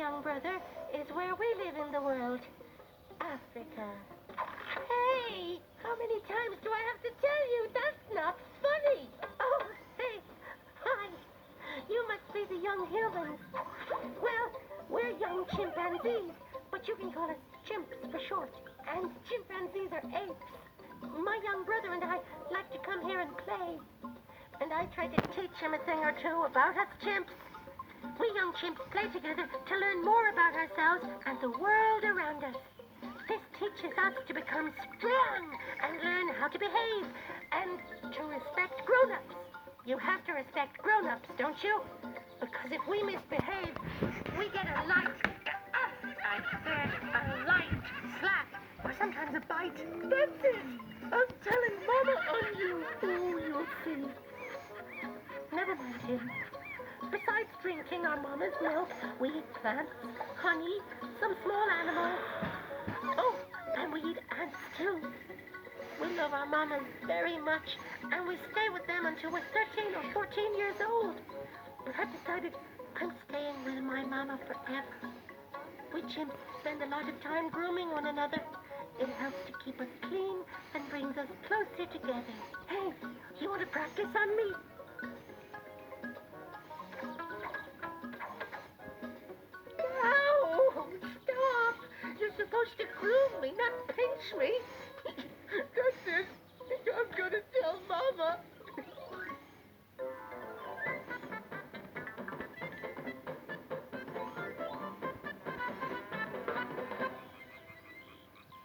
young brother, is where we live in the world. Africa. Hey, how many times do I have to tell you? That's not funny. Oh, hey, hi. You must be the young humans. Well, we're young chimpanzees, but you can call us chimps for short. And chimpanzees are apes. My young brother and I like to come here and play. And I try to teach him a thing or two about us chimps. We young chimps play together to learn more about ourselves and the world around us. This teaches us to become strong and learn how to behave and to respect grown-ups. You have to respect grown-ups, don't you? Because if we misbehave, we get a light. I said a light slap or sometimes a bite. That's it. I'm telling Mama on you. Oh, you'll see. Never mind him. Besides drinking our mama's milk, we eat plants, honey, some small animals. Oh, and we eat ants too. We love our mamas very much, and we stay with them until we're 13 or 14 years old. But I've decided I'm staying with my mama forever. We chimps spend a lot of time grooming one another. It helps to keep us clean and brings us closer together. Hey, you want to practice on me? Ow! Stop! You're supposed to groom me, not pinch me.